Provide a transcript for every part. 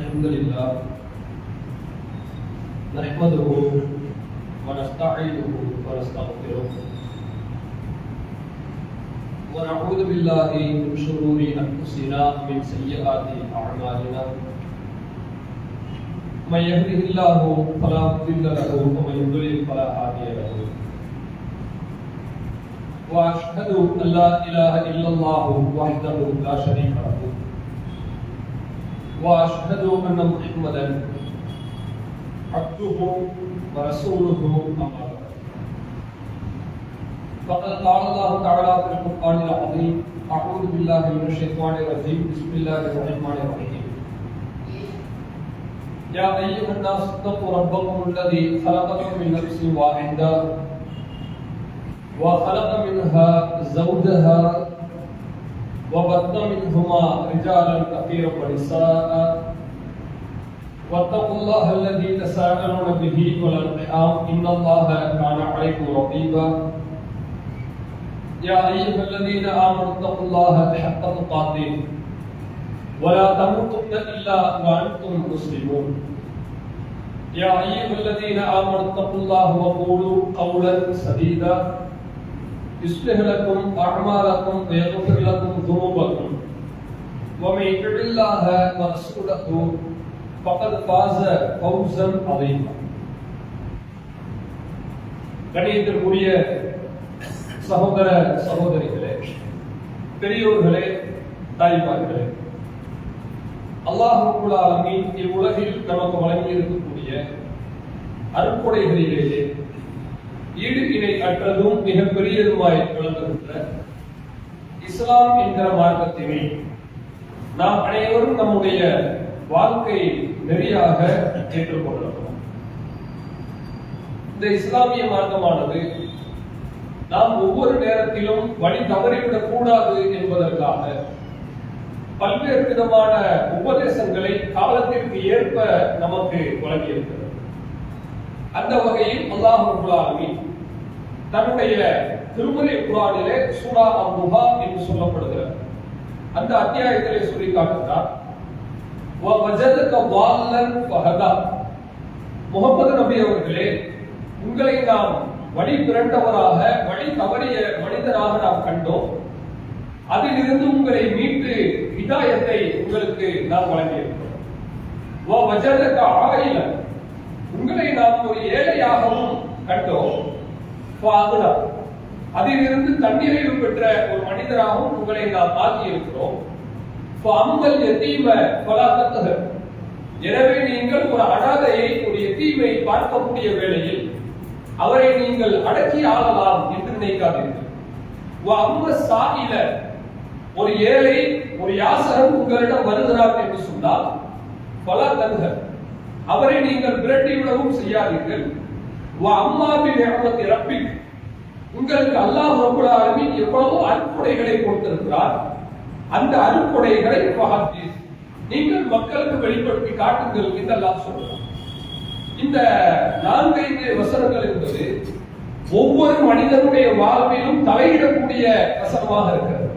الحمد لله نحمده ونستعينه ونستغفره ونعوذ بالله من شرور أنفسنا من سيئات أعمالنا من يهده الله فلا مضل له ومن يضلل فلا هادي له وأشهد أن لا إله إلا الله وحده لا شريك له وأشهد أن محمدا عبده ورسوله أما بعد فقد قال الله تعالى في القرآن العظيم أعوذ بالله من الشيطان الرجيم بسم الله الرحمن الرحيم يا أيها الناس اتقوا ربكم الذي خلقكم من نفس واحدة وخلق منها زوجها وبث منهما رجالا كثيرا ونساء واتقوا الله الذي تساءلون به والأرحام إن الله كان عليكم رقيبا يا أيها الذين آمنوا اتقوا الله حق تقاته ولا تموتن إلا وأنتم مسلمون يا أيها الذين آمنوا اتقوا الله وقولوا قولا سديدا يصلح لكم أعمالكم ويغفر لكم ذنوبكم ومن يطع الله ورسوله فقد فاز فوزا عظيما. கணியத்திற்குரிய சகோதர சகோதரிகளே, பெரியோர்களே, தாய்மார்களே, அல்லாஹ் ரப்பல் ஆலமீன் இவ்வுலகில் நமக்கு வழங்கி இருக்கக்கூடிய அருட்கொடைகளிலேயே ஈடு இணை அற்றதும் மிகப்பெரியதுமாய் விளங்குகின்ற இஸ்லாம் என்கிற மார்க்கத்தினை நாம் அனைவரும் நம்முடைய வாழ்க்கை நெறியாக ஏற்றுக்கொள்ளலாம். இந்த இஸ்லாமிய மார்க்கமானது நாம் ஒவ்வொரு நேரத்திலும் வழி தவறிவிடக் கூடாது என்பதற்காக பல்வேறு விதமான உபதேசங்களை காலத்திற்கு ஏற்ப நமக்கு வழங்கியிருக்கிறது. அந்த வகையில் அல்லாஹ் ரப்பல் ஆலமீன் தன்னுடைய திருமறை குர்ஆனிலே சூரா அன்-நுஹா என்று சொல்லப்படுகிறது அந்த அத்தியாயத்திலே சொல்லி காட்டுகிறார், வஜதக ضالًا فهدى. முஹம்மது நபி அவர்களே, உங்களை நாம் வழி பிறண்டவராக வழி தவறிய மனிதராக நாம் கண்டோம், அதிலிருந்து உங்களை மீட்டு ஹிதாயத்தை உங்களுக்கு நாம் வழங்கியிருக்கிறோம். வஜதக ஆயிலன், உங்களை நாம் ஒரு ஏழையாகவும் கண்டோம், அதிலிருந்து தன்னிறைவு பெற்ற ஒரு மனிதராகவும் உங்களை நாம் ஆக்கியிருக்கிறோம். எனவே நீங்கள் ஒரு அனாதையை, ஒரு எத்தீமை பார்க்கக்கூடிய வேளையில் அவரை நீங்கள் அடக்கி ஆளலாம் என்று நினைக்காதீர்கள். ஒரு ஏழை, ஒரு யாசகன் உங்களிடம் வருகிறார் என்று சொன்னால் பல தன்கள் அவரை நீங்கள் விரட்டிவிடவும் செய்யாதீர்கள். உங்களுக்கு அல்லாஹ் ரப்பல் ஆலமீன் எவ்வளவு அருட்கொடைகளை கொடுத்திருக்கிறார், அந்த அருட்கொடைகளை நீங்கள் மக்களுக்கு வெளிப்படுத்தி காட்டுங்கள் என்று அல்லாஹ் சொல்றார். இந்த 4-5 வசனங்கள் என்பது ஒவ்வொரு மனிதனுடைய வாழ்விலும் தலையிடக்கூடிய வசனமாக இருக்கிறது.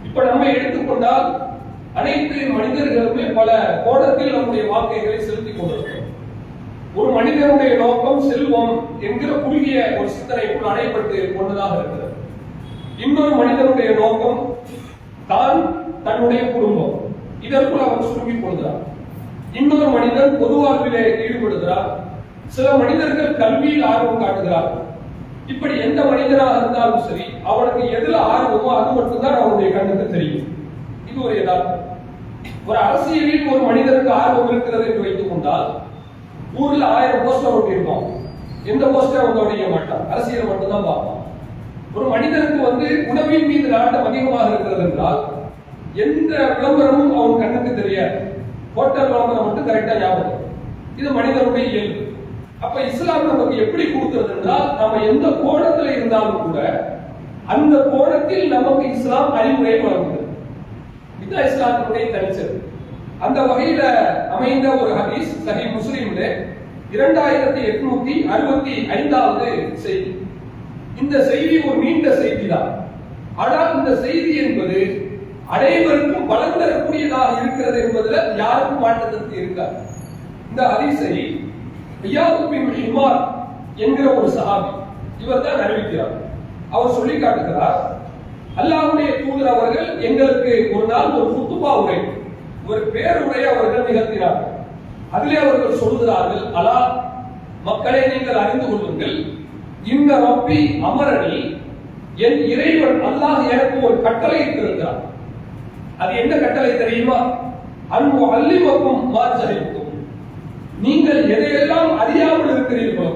இப்ப நம்ம எடுத்துக்கொண்டால் அனைத்து மனிதர்களுமே பல கோணத்தில் நம்முடைய வாழ்க்கைகளை செலுத்திக் கொண்டிருக்கிறோம். ஒரு மனிதனுடைய நோக்கம் செல்வம் என்கிற குறுகிய ஒரு சிந்தனைக்குள் அடைபட்டு கொண்டதாக இருக்கிறது. இன்னொரு மனிதனுடைய நோக்கம் தான், தன்னுடைய குடும்பம், இதற்குள் அவர் சுருங்கிக் கொள்கிறார். இன்னொரு மனிதன் பொது வாழ்விலே ஈடுபடுகிறார். சில மனிதர்கள் கல்வியில் ஆர்வம் காட்டுகிறார். இப்படி எந்த மனிதனாக இருந்தாலும் சரி, அவனுக்கு எதுல ஆர்வமோ அது மட்டும்தான் அவனுடைய கண்ணுக்கு தெரியும். இது ஒரு யதார்த்தம். ஒரு அரசியலில் ஒரு மனிதனுக்கு ஆர்வம் இருக்கிறது என்று வைத்துக் கொண்டால், ஊர்ல 1000 போஸ்டர் ஒட்டியிருப்பான், எந்த போஸ்டர் அவங்க ஒட்டிக்க மாட்டான், அரசியல் மட்டும்தான் பார்ப்பான். ஒரு மனிதனுக்கு உணவின் மீது நாட்டம் அதிகமாக இருக்கிறது என்றால் எந்த விளம்பரமும் அவன் கண்ணுக்கு தெரியாது, ஹோட்டல் விளம்பரம் மட்டும் கரெக்டா ஞாபகம். இது மனிதனுடைய இயல்பு. அப்ப இஸ்லாம் நமக்கு எப்படி கொடுக்கிறது என்றால், நம்ம எந்த கோணத்துல இருந்தாலும் கூட அந்த கோணத்தில் நமக்கு இஸ்லாம் அறிவுரை வழங்குகிறது. இதுதான் இஸ்லாத்தினுடைய தனிச்சிறப்பு. அந்த வகையில அமைந்த ஒரு ஹதீஸ் சஹீஹ் முஸ்லிம்ல 2865வது செய்தி. இந்த செய்தி ஒரு நீண்ட செய்தி தான். ஆனால் இந்த செய்தி என்பது அனைவருக்கும் பலன் தரக்கூடியதாக இருக்கிறது என்பதுல யாருக்கும் மாற்றத்திற்கு இருக்காது. இந்த ஹதீஸை இயாத் பின் ஹிமார் என்கிற ஒரு சஹாபி இவர் தான் அறிவிக்கிறார். அவர் சொல்லி காட்டுகிறார், அல்லாஹ்வுடைய தூதர் அவர்கள் எங்களுக்கு ஒரு நாள் ஒரு குத்துபா உரை, ஒரு பேருரை அவர்கள் நிகழ்த்தினார்கள். அதிலே அவர்கள் சொல்கிறார்கள், அலா மக்களே நீங்கள் அறிந்து கொள்ளுங்கள், இந்த ரப்பி அமரணி, என் இறைவன் அல்லாஹ் எனக்கு ஒரு கட்டளை இருக்கிறார். அது என்ன கட்டளை தெரியுமா? அன்பு அல்லிமக்கும் மாற்றறிக்கும், நீங்கள் எதையெல்லாம் அறியாமல் இருக்கிறீர்களோ,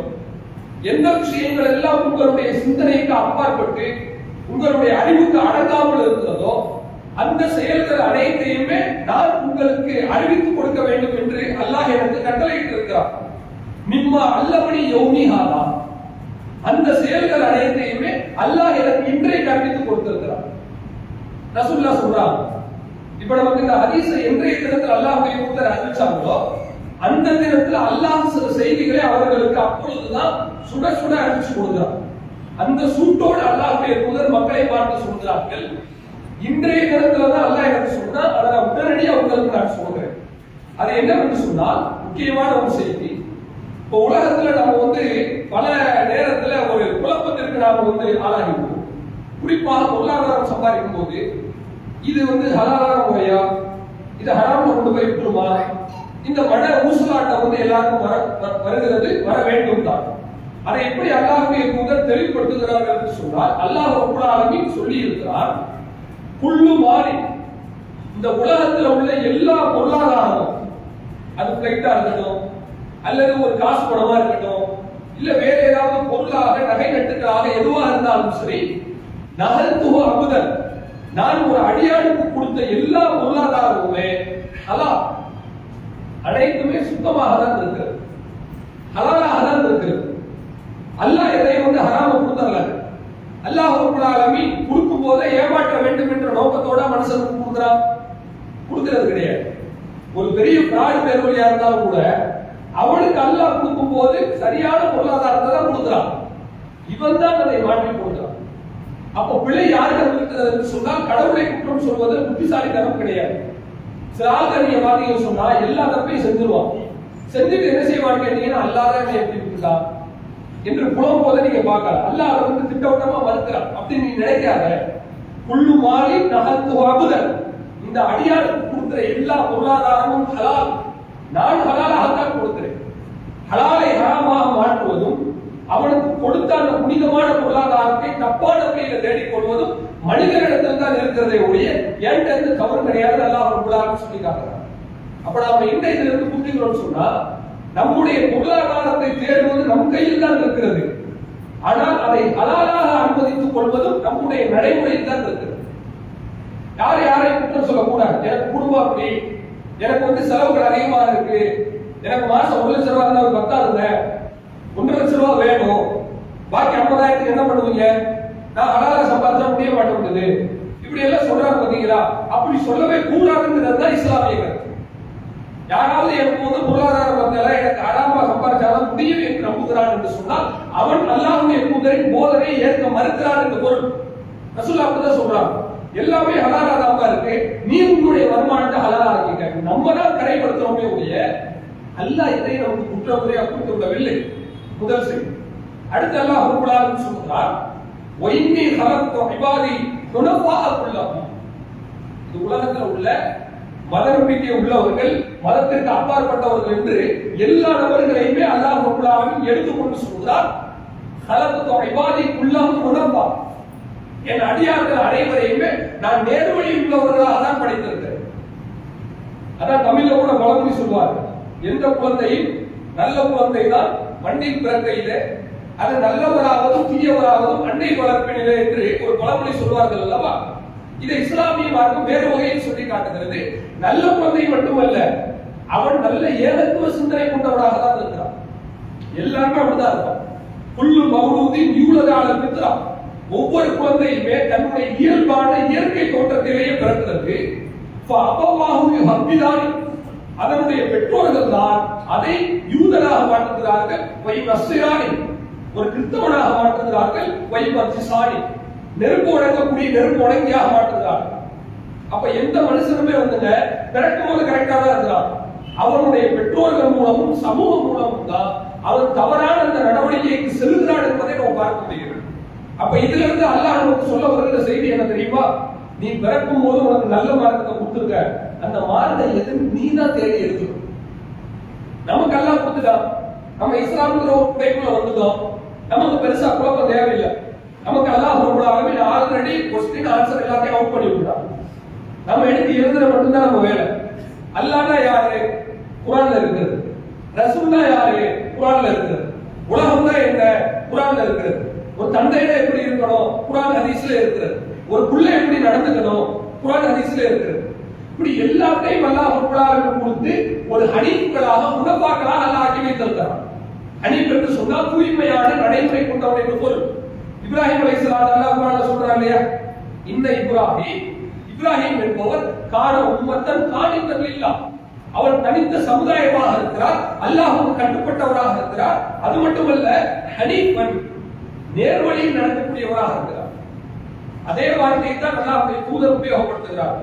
எந்த விஷயங்கள் எல்லாம் உங்களுடைய சிந்தனைக்கு அப்பாற்பட்டு உங்களுடைய அறிவுக்கு அடங்காமல் இருக்கிறதோ அந்த செயல்கள் அனைத்தையுமே நான் உங்களுக்கு அறிவித்துக் கொடுக்க வேண்டும் என்று அல்லாஹ் எனக்கு கட்டளையிட்டு இருக்கிறார். நிம்மா அல்லமணி யௌமிஹாதா, அந்த செயல்கள் அனைத்தையுமே அல்லாஹ் எனக்கு இன்றைக்கு அறிவித்துக் கொடுத்திருக்கிறார். ரசூலுல்லாஹ் சொல்றாங்க, இப்ப நமக்கு இந்த ஹதீஸை இன்றைய தினத்தில் அல்லாஹ்வுடைய தூதர் அறிவிச்சாங்களோ அந்த தினத்தில் அல்லாஹ் சில செய்திகளை அவர்களுக்கு அப்பொழுதுதான் சுட சுட அறிவிச்சு கொடுக்கிறார். அந்த சூட்டோடு அல்லாஹ்வுடைய தூதர் மக்களை பார்த்து சொல்கிறார்கள், இன்றைய தினத்துல தான் அல்லாஹ் எனக்கு சொன்னா அதை நான் உடனடியாக உங்களுக்கு நான் சொல்றேன். அது என்னவென்று சொன்னால் முக்கியமான ஒரு செய்தி. இப்போ உலகத்துல நம்ம பல நேரத்துல ஒரு குழப்பத்திற்கு நாம ஆளாகிடுவோம். குறிப்பாக பொருளாதாரம் சம்பாதிக்கும் போது இது ஹலாலான முறையா, இது ஹராம்ல கொண்டு போய் விட்டுருமா, இந்த மன ஊசலாட்டம் எல்லாருக்கும் வருகிறது, வர வேண்டும் தான். அதை எப்படி அல்லாஹ்வுடைய தூதர் தெளிவுபடுத்துகிறார்கள் என்று சொன்னால், அல்லாஹ் ரப்பல் ஆலமீன் சொல்லி இருக்கிறார், குல்லு மாறி, இந்த உலகத்தில் உள்ள எல்லா பொருளாதாரமும், அது பிளைட்டா இருக்கட்டும் அல்லது ஒரு காசு பணமா இருக்கட்டும் இல்ல வேற ஏதாவது பொருளாக நகை நட்டுகளாக எதுவா இருந்தாலும் சரி, நகல்துவ அபுதன், நான் ஒரு அடியானுக்கு கொடுத்த எல்லா பொருளாதாரமுமே ஹலால், அனைத்துமே சுத்தமாக தான் இருக்கிறது, ஹலாலாக தான் இருக்கிறது. அல்லாஹ் எதையும் ஹராம கொடுத்தரல. அல்லாஹ் ரப்பல் ஆலமீன் கொடுக்கும் போதே ஏமாற்ற வேண்டும் என்ற நோக்கத்தோட மனுஷனுக்கு கொடுக்கிறது கிடையாது. ஒரு பெரிய பிராடு பேர்வழியா இருந்தாலும் கூட அவனுக்கு அல்லாஹ் கொடுக்கும் போது சரியான பொருளாதாரத்தை தான் கொடுக்கிறான், இவன் தான் அதை மாற்றி கொடுக்கிறான். அப்போ பிழை யாருக்கு இருக்கிறது என்று சொன்னால் கடவுளை குற்றம் சொல்வது புத்திசாலித்தனம் கிடையாது. சில ஆள்கள் நீங்க பாத்தீங்கன்னு சொன்னா எல்லா தப்பையும் செஞ்சிருவான், செஞ்சுட்டு என்ன செய்வான்னு கேட்டீங்கன்னா அல்லாஹ் எப்படி கொடுத்தான் என்று புலம் போத நீங்க பார்க்கலாம். அல்லாஹ் அதை திட்டவட்டமா மறுக்கிறான் அப்படின்னு நீ நினைக்காத. குல்லு மாலி நகல்துவ அபுதன், இந்த அடியாருக்கு கொடுக்கிற எல்லா பொருளாதாரமும் ஹலால், நான் ஹலாலாகத்தான் கொடுக்கிறேன். ஹலாலை ஹராமாக மாற்றுவதும் அவனுக்கு கொடுத்த அந்த புனிதமான பொருளாதாரத்தை தப்பான வழியில தேடிக்கொள்வதும் மனிதனிடத்தில் தான் இருக்கிறதே ஒழிய என்கிட்ட இருந்து தவறு கிடையாது அல்லாஹ் ரப்பல் ஆலமீன் சொல்லி காட்டுறான். அப்ப நாம இந்த இதுல இருந்து புரிஞ்சுக்கிறோம்னு சொன்னா நம்முடைய பொருளாதாரத்தை தேடுவது நம் கையில் தான் இருக்கிறது, ஆனால் அதை ஹலாலாக அனுமதித்துக் கொள்வதும் நம்முடைய நடைமுறையில் தான் இருக்கிறது. யாரையும் குற்றம் சொல்லக்கூடாது. எனக்கு குடும்பம் அப்படி, எனக்கு செலவுகள் அதிகமா இருக்கு, எனக்கு மாசம் 1 லட்சம் ரூபாய் இருந்தாலும் பத்தாதுங்க, 1.5 லட்சம் ரூபாய் வேணும், பாக்கி 50,000 என்ன பண்ணுவீங்க, நான் ஹலாலா சம்பாதிச்சா முடிய மாட்டேங்குது, இப்படி எல்லாம் சொல்றாங்க பாத்தீங்களா? அப்படி சொல்லவே கூடாதுங்கிறது தான் இஸ்லாமிய கருத்து. யாராவது எனக்கு பொருளாதாரம் வந்தால எனக்கு ஹராமா சம்பாதிச்சாதான் முடியும் என்று நம்புகிறான் என்று சொன்னால் அவன் அல்லாஹ்வுடைய தூதரின் போதனை ஏற்க மறுக்கிறான் என்று பொருள். ரசூலுல்லாஹ் அப்படிதான் சொல்றாங்க, எல்லாமே ஹலாலா தான் இருக்கு, நீ உன்னுடைய வருமானத்தை ஹலாலா ஆக்கிக்க. நம்ம தான் கரைப்படுத்துறோமே ஒழிய அல்லாஹ் இதை நமக்கு குற்றமுறையா கொடுத்து விடவில்லை. முதல் செய்தி. அடுத்து அல்லாஹ் ரப்பல் ஆலமீன் சொல்றார், வைன்னி ஹலக்து இபாதி துனஃபாஅ குல்லஹும், இந்த உலகத்தில் உள்ள மத நம்பிக்கை உள்ளவர்கள், மதத்திற்கு அப்பாற்பட்டவர்கள் என்று எல்லா நபர்களையுமே அல்லாஹ் ரப்பல் ஆலமீன் எடுத்துக்கொண்டு சொல்கிறார், ஹலக்து இபாதி குல்லஹும் துனஃபா, என் அடியார்கள் அனைவரையுமே நான் நேர்வழி உள்ளவர்களாக தான் படைத்திருக்கிறேன். அதான் தமிழ்ல கூட பழமொழி சொல்வார்கள், எந்த குழந்தையும் நல்ல குழந்தை தான் மண்ணில் பிறக்கையிலே, அது நல்லவராகவும் தீயவராகவும் அன்னை வளர்ப்பினிலே என்று ஒரு பழமொழி சொல்வார்கள் அல்லவா? இதை இஸ்லாமிய மார்க்கம் வேறு வகையில் சொல்லி காட்டுகிறது. நல்ல குழந்தை மட்டுமல்ல, அவன் நல்ல ஏகத்துவ சிந்தனை கொண்டவராக தான் இருக்கிறான். எல்லாருமே அப்படிதான் இருப்பான். குல்லு மௌலூதின் யூலது அலல் ஃபித்ரா, ஒவ்வொரு குழந்தையுமே தன்னுடைய இயல்பான இயற்கை தோற்றத்திலேயே பிறக்கிறது. அதனுடைய பெற்றோர்கள் தான் அதை யூதனாக மாற்றுகிறார்கள், ஒரு கிறிஸ்தவனாக மாற்றுகிறார்கள், நெருப்பு வழங்கக்கூடிய நெருப்பு வழங்கியாக மாற்றுகிறார்கள். அப்ப எந்த மனுஷனுமே வந்துங்க பிறக்கும் போது கரெக்டா தான் இருக்கிறான். அவனுடைய பெற்றோர்கள் மூலமும் சமூகம் மூலமும் தான் அவன் தவறான அந்த நடவடிக்கைக்கு செல்கிறான் என்பதை நம்ம பார்க்க முடிகிறது. அப்ப இதுல இருந்து அல்லாஹ் நமக்கு சொல்ல வருகிற செய்தி என்ன தெரியுமா? நீ பிறக்கும் போது உனக்கு நல்ல மார்க்கத்தை கொடுத்துருக்க, அந்த மார்க்கத்தை எதுவும் நீ தான் தேடி எடுத்துக்கணும். நமக்கு எல்லாம் கொடுத்துட்டான், நம்ம இஸ்லாம்ங்கிற ஒரு குடைக்குள்ள வந்துட்டோம், நமக்கு பெருசா குழப்பம் தேவையில்லை. நமக்கு அல்லாஹ் ரப்பல் ஆலமீன் ஆல்ரெடி கொஸ்டின் ஆன்சர் எல்லாத்தையும் அவுட் பண்ணி விட்டான். நம்ம எடுத்து எழுதுற மட்டும்தான் நம்ம வேலை. அல்லாஹ்னா யாரு? குர்ஆன்ல இருக்குது. ரசூல்னா யாரு? குர்ஆன்ல இருக்குது. உலகம் தான் என்ன? குர்ஆன்ல இருக்குது. ஒரு தந்தையில எப்படி இருக்கணும்? குர்ஆன் ஹதீஸ்ல இருக்குது. ஒரு பிள்ளை எப்படி நடந்துக்கணும்? குர்ஆன் ஹதீஸ்ல இருக்குது. இப்படி எல்லாத்தையும் அல்லாஹ் ரப்பல் ஆலமீன் கொடுத்து ஒரு ஹனீஃப்களாக முனஃபாக்களாக அல்லாஹ் ஆக்கி வைத்திருக்கிறான். ஹனீஃப் என்று சொன்னால் தூய்மையான நடைமுறை கொண்டவன் என்று பொருள். இப்ராஹிம் அலைஹிஸ்ஸலாம் அல்லாஹ் குர்ஆன்ல சொல்றான் இல்லையா? இன்ன இப்ராஹிம் என்பவர் கான உம்மத்தன் கானித்தன் லில்லாஹ், அவர் தனித்த சமுதாயமாக இருக்கிறார், அல்லாஹ்வுக்கு கட்டுப்பட்டவராக இருக்கிறார். அது மட்டுமல்ல, ஹனீஃபன் நேர்வழியில் நடக்கக்கூடியவராக இருக்கிறார். அதே வார்த்தையை தான் அல்லாஹ்வுடைய தூதர் உபயோகப்படுத்துகிறார்.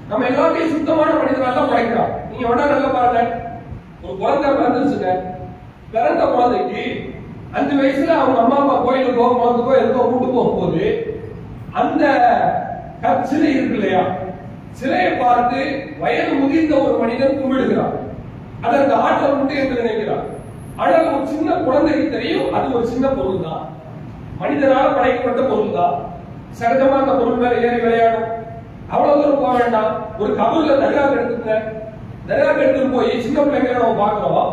நம்ம எல்லாத்தையும் சுத்தமான மனிதனாக தான் படைக்கிறோம். நீங்க வேணா நல்லா பாருங்க, ஒரு குழந்தை பிறந்துச்சுங்க, பிறந்த குழந்தைக்கு 5 வயசுல அவங்க அம்மா அப்பா கோயிலுக்கோ குளத்துக்கோ எதுக்கோ கூட்டு போகும்போது அந்த சிலை இருக்கு இல்லையா, சிலையை பார்த்து வயது முதிர்ந்த ஒரு மனிதன் கும்பிடுகிறார். அதற்கு ஆற்றல் உண்டு என்று நினைக்கிறார். ஆனால் ஒரு சின்ன குழந்தைக்கு தெரியும் அது ஒரு சின்ன பொருள் தான், மனிதனால் படைக்கப்பட்ட பொருள் தான். சகஜமா அந்த பொருள் மேல ஏறி விளையாடும். அவ்வளவு தூரம் போக வேண்டாம். ஒரு கபூர்ல தர்காவுக்கு எடுத்துங்க, தர்காவுக்கு எடுத்துட்டு போய் சின்ன பிள்ளைங்களை நம்ம பார்க்கிறோம்.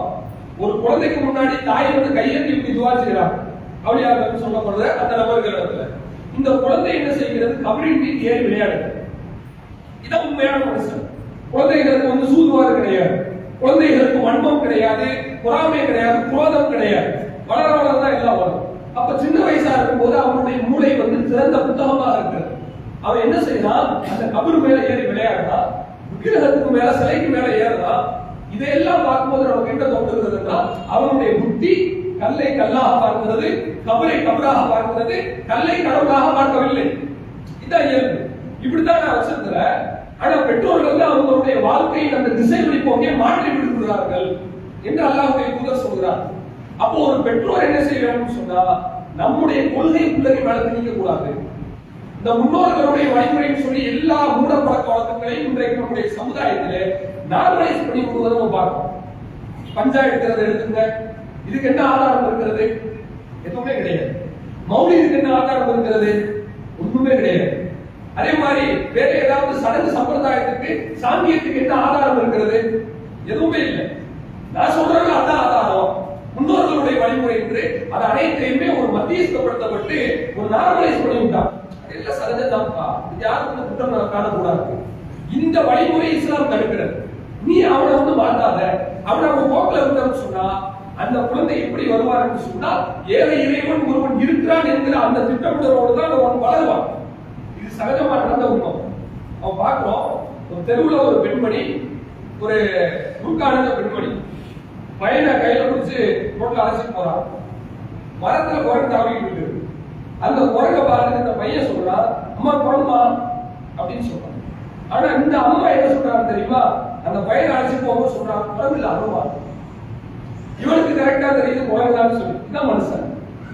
ஒரு குழந்தைக்கு முன்னாடி தாய் வந்து கையெழுத்தி இப்படி துவா செய்யறாங்க. அவளியார் சொல்லப்படுற அந்த நபர்கள் இடத்துல இந்த குழந்தை என்ன செய்கிறது? கபரின் மீது ஏறி விளையாடுது. இதான் உண்மையான மனுஷன். குழந்தைகளுக்கு வந்து சூதுவாறு கிடையாது, குழந்தைகளுக்கு வன்மம் கிடையாது, பொறாமை கிடையாது, குரோதம் கிடையாது. வளர வளர்தான் எல்லாம் வரும். அப்ப சின்ன வயசா இருக்கும் போது அவனுடைய மூளை வந்து திறந்த புத்தகமாக இருக்கிறது. அவன் என்ன செய்யறான்? அந்த கபரு மேல ஏறி விளையாடுறா, விக்கிரகத்துக்கு மேல சிலைக்கு மேல ஏறுறா. இதையெல்லாம் பார்க்கும்போது நமக்கு என்ன தோன்றுகிறதுன்னா, அவனுடைய புத்தி கல்லை கல்லாக பார்க்கிறது, கபரை கபராக பார்க்கிறது, கல்லை கடவுளாக பார்க்கவில்லை. இதான் இயல்பு. இப்படித்தான் நான் வச்சிருக்கிறேன். ஆனா பெற்றோர்கள் அவங்களுடைய வாழ்க்கையை அந்த திசை போக்கே மாற்றி விடுகிறார்கள் என்று அல்லாஹ்வுடைய தூதர் சொல்கிறார். அப்போ ஒரு பெற்றோர் என்ன செய்ய வேண்டும் சொன்னா, நம்முடைய கொள்கை பிள்ளைகள் மேல திணிக்க கூடாது. இந்த முன்னோர்களுடைய வழிமுறைன்னு சொல்லி எல்லா மூட பழக்க வழக்கங்களையும் இன்றைக்கு நம்முடைய சமுதாயத்திலே நார்மலைஸ் பண்ணி விடுவதை நம்ம பார்க்கிறோம். பஞ்சாயத்து எடுத்துங்க, இதுக்கு என்ன ஆதாரம் இருக்கிறது? எதுவுமே கிடையாது. மௌலிதுக்கு என்ன ஆதாரம் இருக்கிறது? ஒண்ணுமே கிடையாது. அதே மாதிரி வேற ஏதாவது சடங்கு சம்பிரதாயத்துக்கு சாங்கியத்துக்கு என்ன ஆதாரம் இருக்கிறது? எதுவுமே இல்லை. நான் சொல்றது அதான் ஆதாரம். முன்னோர்களுடைய வழிமுறை என்று அது அனைத்தையுமே ஒரு மத்தியஸ்தப்படுத்தப்பட்டு ஒரு நார்மலைஸ் பண்ணிவிட்டான். எல்லாம் சகஜம்தான்ப்பா, யாருக்கும் குற்றம் காணக்கூடாது. இந்த வழிமுறை இஸ்லாம் தடுக்கிறது. நீ அவனை வந்து மாட்டாத, அவனை அவன் போக்கில் விட்டன்னு சொன்னா அந்த குழந்தை எப்படி வருவார் என்று சொன்னால், ஏழை இறைவன் ஒருவன் இருக்கிறான் என்கிற அந்த திட்டமிடலோடு தான் அவன் வளருவான். இது சகஜமா நடந்த உண்மை. அவன் பார்க்கிறோம், ஒரு தெருவில் ஒரு பெண்மணி, ஒரு முற்கான பெண்மணி பையனை கையில பிடிச்சு ரோட்ல அழைச்சிட்டு போறான். மரத்துல குரங்கு தாவிட்டு இருக்கு. அந்த குரங்க பார்த்துட்டு இந்த பையன் சொல்றான், அம்மா குரங்குமா அப்படின்னு சொல்றான். ஆனா இந்த அம்மா என்ன சொல்றாங்க தெரியுமா? அந்த பையனை அழைச்சிட்டு போகும்போது சொல்றான், குரங்கு இல்ல அனுமா. இவனுக்கு கரெக்டா தெரியுது குரங்குதான்னு சொல்லி. இதான் மனுஷன்.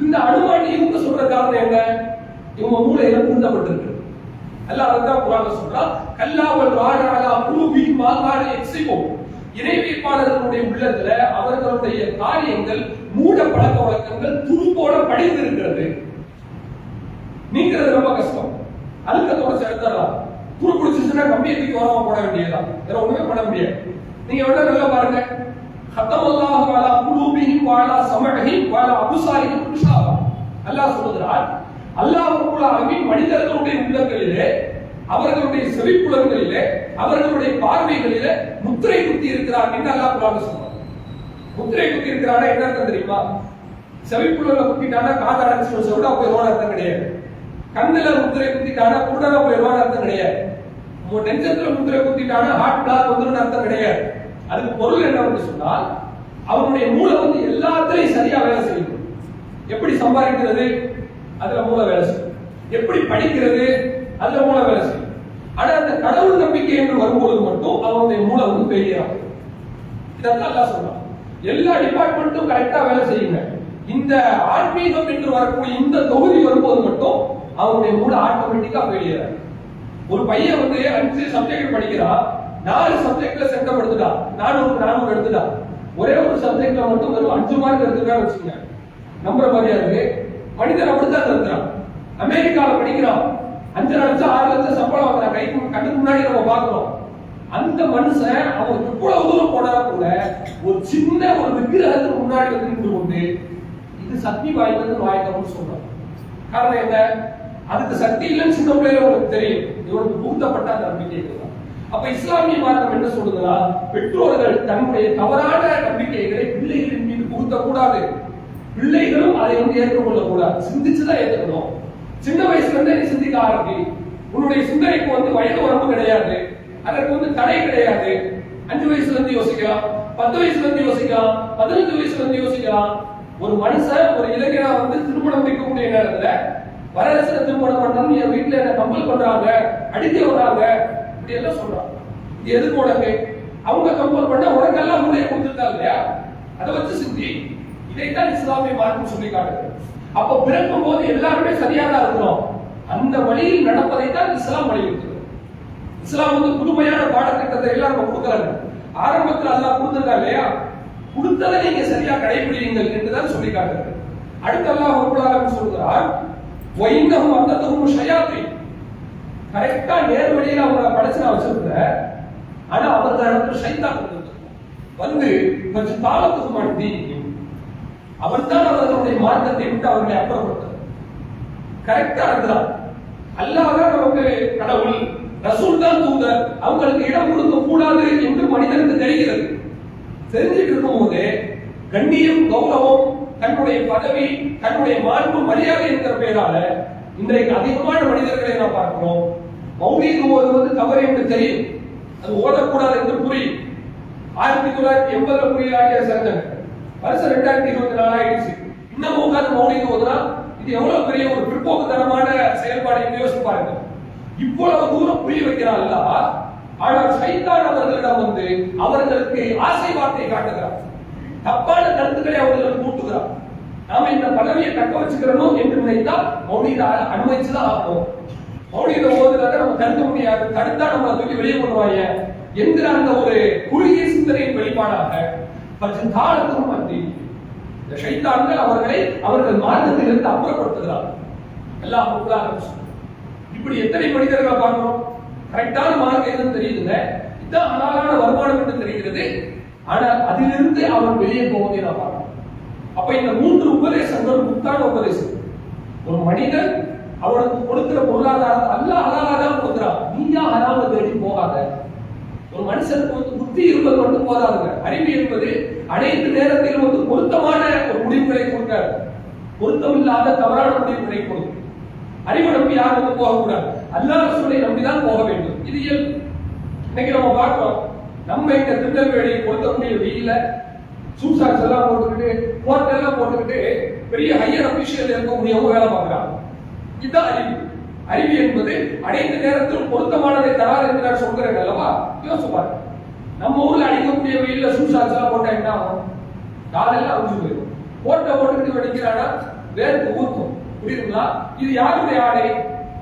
இந்த அனுமானி இவங்க சொல்ற காரணம் என்ன? இவங்க மூளையில புரிந்தப்பட்டிருக்கு. அல்லாஹ் அதான் குர்ஆன்ல சொல்றான், கல்லாவல் ராஜாலா குலூபி மாகான எக்ஸிபோ. இறைவேட்பாளர்களுடைய உள்ளத்துல அவர்களுடைய காரியங்கள், மூட பழக்க வழக்கங்கள் துரும்போட படிந்து இருக்கிறது. நீங்கிறது ரொம்ப கஷ்டம். அழுக்கத்தோட சேர்த்துடலாம். துரு பிடிச்சிச்சுன்னா கம்பியத்துக்கு வரவா போட வேண்டியதான், வேற ஒண்ணுமே பண்ண முடியாது. நீங்க எவ்வளவு நல்லா பாருங்க, ஹத்தமல்லாஹு அலா குலூபிஹிம் வ அலா சமஇஹிம் வ அலா அப்சாரிஹிம் கிஷாவா. அல்லாஹ் சொல்கிறார், அல்லாஹ் ரப்பல் ஆலமீன் மனிதர்களுடைய உள்ளங்களிலே, அவர்களுடைய செவிப்புலன்களிலே, அவர்களுடைய பார்வைகளிலே முத்திரை குத்தி இருக்கிறார் என்று அல்லாஹ் குர்ஆன்ல சொல்றார். முத்திரை குத்தி இருக்கிறானா என்ன அர்த்தம் தெரியுமா? செவிப்புலன்ல குத்திட்டானா காது அடைச்சு சொல்றா போயிருவான அர்த்தம் கிடையாது. கண்ணுல முத்திரை குத்திட்டானா குருடனா போயிருவான அர்த்தம் கிடையாது. நெஞ்சத்துல முத்திரை குத்திட்டானா ஹார்ட் பிளாக் வந்துருன்னு அர்த்தம் கிடையாது. அதுக்கு பொருள் என்ன சொன்னால், அவனுடைய மூளை வந்து எல்லாத்திலையும் சரியா வேலை செய்யும். எப்படி சம்பாதிக்கிறது? அதுல மூளை வேலை செய்யும். எப்படி படிக்கிறது? அதுல மூளை வேலை செய்யும். ஆனா அந்த கடவுள் நம்பிக்கை என்று வரும்பொழுது மட்டும் அவனுடைய மூளை வந்து வெளியேறாது. இதான் அல்லாஹ் சொல்றான். எல்லா டிபார்ட்மெண்ட்டும் கரெக்டா வேலை செய்யுங்க, இந்த ஆன்மீகம் என்று வரக்கூடிய இந்த தொகுதி வரும்போது மட்டும் அவனுடைய மூளை ஆட்டோமேட்டிக்கா வெளியேறாது. ஒரு பையன் வந்து 5 சப்ஜெக்ட் படிக்கிறான், 4 சப்ஜெக்ட்ல சென்டம் எடுத்துட்டான், 400 எடுத்துட்டான், ஒரே ஒரு சப்ஜெக்ட்ல மட்டும் வெறும் 5 மார்க் எடுத்துட்டான்னு வச்சுக்கோங்க, நம்புற மாதிரியா இருக்கு. மனிதன் அப்படித்தான் இருக்கிறான். அமெரிக்கால படிக்கிறான், 5 லட்சம் 6 லட்சம் சம்பளம் வாங்குறான், கண்ணுக்கு முன்னாடி நம்ம பார்க்கிறோம். அந்த மனுஷன் அவன் எவ்வளவு தூரம் போனா கூட ஒரு சின்ன ஒரு விக்கிரகத்துக்கு முன்னாடி வந்து நின்று கொண்டு இது சக்தி வாய்ந்தது வாய்ந்தவன்னு சொல்றான். காரணம் என்ன? அதுக்கு சக்தி இல்லைன்னு சின்ன பிள்ளைல உங்களுக்கு தெரியும், இவனுக்கு பூத்தப்பட்ட அந்த நம்பிக்கை. அப்ப இஸ்லாமிய மார்க்கம் என்ன சொல்லுதுன்னா, பெற்றோர்கள் தன்னுடைய தவறான நம்பிக்கைகளை பிள்ளைகளின் மீது பூத்தக்கூடாது, பிள்ளைகளும் அதை வந்து ஏற்றுக்கொள்ள கூடாது, சிந்திச்சுதான் ஏற்றுக்கணும். சின்ன வயசுல இருந்தே நீ சிந்திக்க ஆரம்பி. உன்னுடைய சிந்தனைக்கு வந்து வயது வரம்பு கிடையாது, அதற்கு வந்து தடை கிடையாது. 5 வயசுல இருந்து யோசிக்கலாம், 10 வயசுல இருந்து யோசிக்கலாம், 15 வயசுல இருந்து யோசிக்கலாம். ஒரு மனுஷன் ஒரு இளைஞனா வந்து திருமணம் வைக்கக்கூடிய நேரத்துல வரதட்சணை திருமணம் பண்றோம், என் வீட்டுல என்ன கம்பல் பண்றாங்க, அடிக்க வர்றாங்க, இப்படி எல்லாம் சொல்றாங்க. இது எதுக்கு உனக்கு? அவங்க கம்பல் பண்ண உனக்கெல்லாம் மூளையை கொடுத்துருக்காங்க இல்லையா, அதை வச்சு சிந்தி. இதைத்தான் இஸ்லாமிய மார்க்கம் சொல்லி காட்டுது. அப்ப பிறக்கும் போது எல்லாருமே சரியாக இருக்கிறோம், அந்த வழியில் நடப்பதைத்தான் இஸ்லாம் வலியுறுத்துது. இஸ்லாம் வந்து புதுமையான பாடத்திட்டத்தை எல்லாம் நம்ம கொடுக்கறாங்க. ஆரம்பத்தில் அல்லாஹ் கொடுத்திருக்காங்க இல்லையா, கொடுத்ததை நீங்க சரியா கடைபிடிங்கள் என்றுதான் சொல்லி காட்டுறது. அடுத்து அல்லாஹ் ரப்பல் ஆலமீன் சொல்கிறார், வைன்னஹும் அத்ததுஹும் ஷயாத்தீன். கரெக்டா நேர் வழியில அவங்களை படைச்சு நான் வச்சிருந்தேன், ஆனா அவர்களுக்கு ஷைத்தான் வந்து கொஞ்சம் தாளத்துக்கு மாட்டி அவர்தான் அவர்களுடைய மார்க்கத்தை விட்டு அவர்களை அப்புறப்படுத்தார். கரெக்டா இருக்கிறார். அல்லாஹ் தான் நமக்கு கடவுள், ரசூல் தான் தூதர், அவங்களுக்கு இடம் கொடுக்க கூடாது என்று மனிதனுக்கு தெரிகிறது. தெரிஞ்சுட்டு இருக்கும் போது கண்ணியம், கௌரவம், தன்னுடைய பதவி, தன்னுடைய மாண்பு, மரியாதை என்கிற பெயரால இன்றைக்கு அதிகமான மனிதர்களை நாம் பார்க்கிறோம். மௌலீது ஓதுவது தவறு என்று தெரியும், அது ஓதக்கூடாது என்று புரியும். 1980 புரியலாகிய செஞ்சாங்க, வருஷம் 2024 ஆயிடுச்சு, இன்னமும் உட்கார்ந்து மௌலீது ஓதுனா இது எவ்வளவு பெரிய ஒரு பிற்போக்குத்தனமான செயல்பாடு என்று யோசிச்சு பாருங்க. இவ்வளவு தூரம் புரிய வைக்கிறான் அல்லாஹ். ஆனால் ஷைத்தான் அவர்களிடம் வந்து அவர்களுக்கு ஆசை வார்த்தை காட்டுகிறார், தப்பான கருத்துக்களை அவர்களுக்கு கூட்டுகிறார். நாம இந்த பதவியை தக்க வச்சுக்கிறோம் என்று நினைத்தால் மௌலீத அனுமதிச்சுதான் ஆகணும். மௌலீத ஓதுறத நம்ம தடுக்க முடியாது, தடுத்தா நம்ம தூக்கி வெளியே கொண்டுவாங்க என்கிற அந்த ஒரு குறுகிய சிந்தனையின் வெளிப்பாடாக தாளத்தும் வந்து இந்த ஷைத்தான்கள் அவர்கள் மார்க்கத்திலிருந்து அப்புறப்படுத்துகிறார். எல்லாம் இப்படி எத்தனை மனிதர்களை பார்க்கிறோம். கரெக்டான மார்க்கம் எதுன்னு தெரியுதுங்க, இதுதான் ஹலாலான வருமானம் என்று தெரிகிறது, ஆனால் அதிலிருந்து அவன் வெளியே போவதை நான் பார்க்கிறோம். அப்ப இந்த 3 உபதேசங்கள் முத்தான உபதேசம். ஒரு மனிதன் அவனுக்கு கொடுக்கிற பொருளாதாரத்தை அல்லாஹ் ஹலாலா தான் கொடுக்கிறான், நீயா ஹராம தேடி போகாத. ஒரு மனுஷனுக்கு வந்து புத்தி இருப்பது மட்டும் போதாதுங்க, அறிவு என்பது அனைத்து நேரத்திலும் வந்து பொருத்தமான ஒரு முடிவுகளை கொடுக்காது, பொருத்தம் இல்லாத தவறான முடிவுகளை கொடுக்கும். அறிவை நம்பி யாரும் வந்து போகக்கூடாது, அல்லாஹ் ரசூலை நம்பிதான் போக வேண்டும். இது இயல்பு. இன்னைக்கு நம்ம பார்க்கிறோம், நம்ம இந்த திருநெல்வேலி பொருத்தக்கூடிய வெயில சூசாக்ஸ் எல்லாம் போட்டுக்கிட்டு, கோட் எல்லாம் போட்டுக்கிட்டு பெரிய ஹையர் அபிஷியல் இருக்கக்கூடியவங்க வேலை பார்க்கிறாங்க. இதுதான் அறிவு. அறிவு என்பது அனைத்து நேரத்திலும் பொருத்தமானதை தராது என்று நான் சொல்கிறேன் அல்லவா. யோசிச்சு பாருங்க, நம்ம ஊர்ல அடிக்கக்கூடிய வெயில சூசாக்ஸ் எல்லாம் போட்டா என்ன ஆகும்? காலையில அழிஞ்சு போயிடும். கோட்டை போட்டுக்கிட்டு வெடிக்கிறானா வேர்த்து ஊத்தும், புரியுதுங்களா? இது யாருடைய ஆடை?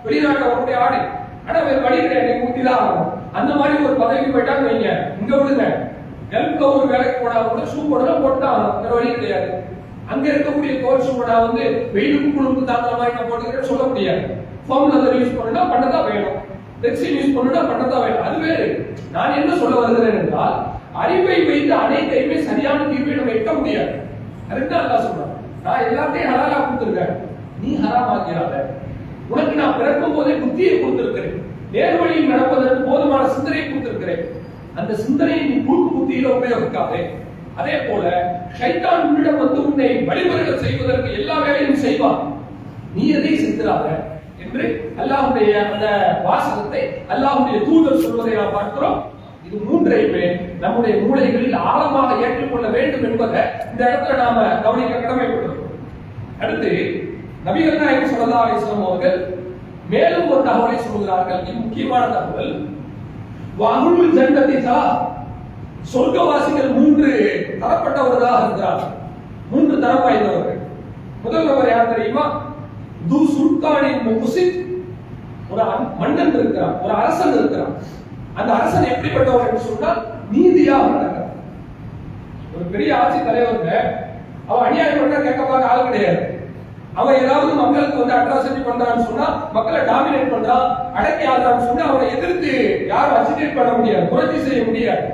வெளிநாட்டவருடைய ஆடை. ஆனா வேற வழி கிடையாது, ஊட்டிதான் ஆகும். அந்த மாதிரி ஒரு பதவிக்கு போயிட்டான்னு வைங்க, இங்க விடுங்க, ஹெல்ப்ல ஒரு வேலைக்கு போனா கூட ஷூ போடலாம், போட்டா வேற வழி கிடையாது. அங்க இருக்கக்கூடிய கோட் ஷூ நான் வந்து வெயிலுக்கு குளிர்ந்து தாக்குற மாதிரி நான் போட்டுக்கிறேன்னு சொல்ல முடியாது. ஃபார்ம் லெதர் யூஸ் பண்ணா பண்ணதான் வேணும், ரெக்ஸின் யூஸ் பண்ணா பண்ணதான் வேணும், அது வேறு. நான் என்ன சொல்ல வருகிறேன் என்றால், அறிவை வைத்து அனைத்தையுமே சரியான தீர்வை நம்ம எட்ட முடியாது. அதுதான் அல்லாஹ் சொல்றான், நான் எல்லாத்தையும் ஹலாலா கொடுத்துருக்கேன், நீ ஹராம் ஆகிறாத. உனக்கு நான் பிறக்கும் போதே புத்தியை கொடுத்திருக்கிறேன், நேர்வழியில் நடப்பதற்கு போதுமான சிந்தனையை கொடுத்திருக்கிறேன், அந்த சிந்தனையை நீ குறுக்கு புத்தியில உபயோகிக்காதே. அதே போல ஷைத்தான் உன்னிடம் வந்து உன்னை வழிமுறைகளை செய்வதற்கு எல்லா வேலையும் செய்வான், நீ எதை செஞ்சிடாத என்று அல்லாஹ்வுடைய அந்த வாசகத்தை அல்லாஹ்வுடைய தூதர் சொல்வதை நாம் பார்க்கிறோம். இது மூன்றையுமே நம்முடைய மூளைகளில் ஆழமாக ஏற்றுக்கொள்ள வேண்டும் என்பதை இந்த இடத்துல நாம கவனிக்க கடமைப்பட்டிருக்கிறோம். அடுத்து நபிகள் நாயகம் ஸல்லல்லாஹு அலைஹி வஸல்லம் அவர்கள் மேலும் ஒரு தகவலை சொல்கிறார்கள், இது முக்கியமான தகவல். வஅஹ்லுல் ஜன்னதி சொர்க்கவாசிகள் 3 தரப்பட்டவர்களாக இருக்கிறார்கள். 3 தரம் வாய்ந்தவர்கள். முதல் நபர் யார் தெரியுமா? து சுல்தானின் முக்ஸித், ஒரு மன்னன் இருக்கிறான், ஒரு அரசன் இருக்கிறான். அந்த அரசன் எப்படிப்பட்டவர் என்று சொன்னால் நீதியாக நடக்கிறார். ஒரு பெரிய ஆட்சி தலைவர்ங்க, அவன் அநியாயம் பண்ண கேட்க பார்க்க ஆள் கிடையாது. அவன் ஏதாவது மக்களுக்கு வந்து அட்ராசிட்டி பண்றான்னு சொன்னா, மக்களை டாமினேட் பண்றான், அடக்கி ஆடுறான்னு சொன்னா அவனை எதிர்த்து யாரும் அஜிடேட் பண்ண முடியாது, புரட்சி செய்ய முடியாது.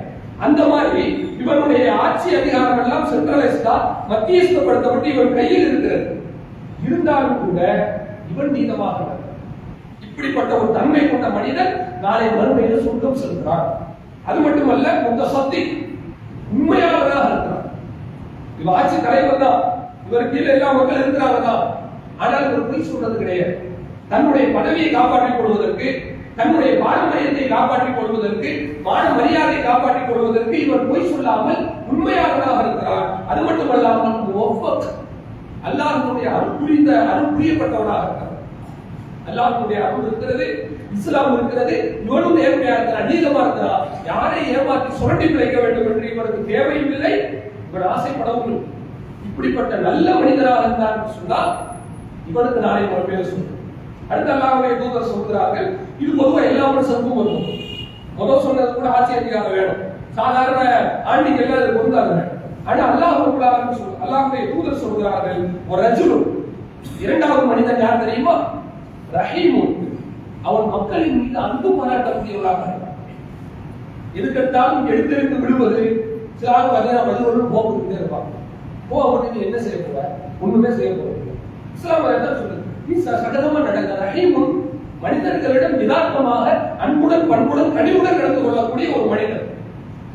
அந்த மாதிரி இவனுடைய ஆட்சி அதிகாரம் எல்லாம் சென்ட்ரலைஸ்டா மத்தியஸ்தப்படுத்தப்பட்டு இவன் கையில் இருக்கிறது. இருந்தாலும் கூட இவன் நீதமாக இருக்கிறான். இப்படிப்பட்ட ஒரு தன்மை கொண்ட மனிதன் நாளை மறுமையில் சொர்க்கம் செல்கிறான். அது மட்டுமல்ல, முத்தசத்தி, உண்மையாளராக இருக்கிறான். இவன் ஆட்சி தலைவர் தான், இவர் கீழே எல்லா மக்கள் இருக்கிறாங்க தான். ஆனால் இவர் பொய் சொல்றது கிடையாது. தன்னுடைய பதவியை காப்பாற்றிக் கொள்வதற்கு, தன்னுடைய பாரம்பரியத்தை காப்பாற்றிக் கொள்வதற்கு, மான மரியாதை காப்பாற்றிக் கொள்வதற்கு இவர் பொய் சொல்லாமல் உண்மையாளராக இருக்கிறார். அது மட்டுமல்லாமல் அல்லாஹ்வுடைய அருள் புரியப்பட்டவராக இருக்கிறார். அல்லாஹ்வுடைய அருள் இருக்கிறது, இஸ்லாம் இருக்கிறது, இவனும் நேர்மையா இருக்கிறார், நீதமா இருக்கிறார். யாரை ஏமாற்றி சுரண்டி பிழைக்க வேண்டும் என்று இவருக்கு தேவையும் இல்லை, இவர் ஆசைப்படவும் இல்லை. இப்படிப்பட்ட நல்ல மனிதராக இருந்தார் சொன்னால் இவனுக்கு நாளை ஒரு பேர் சொல்லும். அடுத்த அல்லாஹ்வுடைய தூதர் சொல்கிறார்கள், இது பொதுவாக எல்லா மனுஷனுக்கும் வரும். முதல் சொன்னது கூட ஆட்சி அதிகாரம் வேணும், சாதாரண ஆண்டிகள் எல்லாம் இது பொருந்தாது. ஆனா அல்லாஹ்வுடைய தூதர் சொல்கிறார்கள், ஒரு ரஜுலுன், இரண்டாவது மனிதன் யார் தெரியுமா? ரஹீமுன், அவன் மக்களின் மீது அன்பு பாராட்டக்கூடியவராக இருக்கிறான். எதுக்கெடுத்தாலும் எடுத்தெடுத்து விடுவது, சில ஆள் பார்த்தீங்கன்னா பதிலோடு போக்குக்கிட்டே இருப்பாங்க. போக என்ன செய்ய போற? ஒண்ணுமே செய்ய போறது. இஸ்லாம் என்ன சொல்லுது? நீ சகஜமா நடக்க. ரஹீமுன், மனிதர்களிடம் யதார்த்தமாக அன்புடன் பண்புடன் கனிவுடன் நடந்து கொள்ளக்கூடிய ஒரு மனிதன்.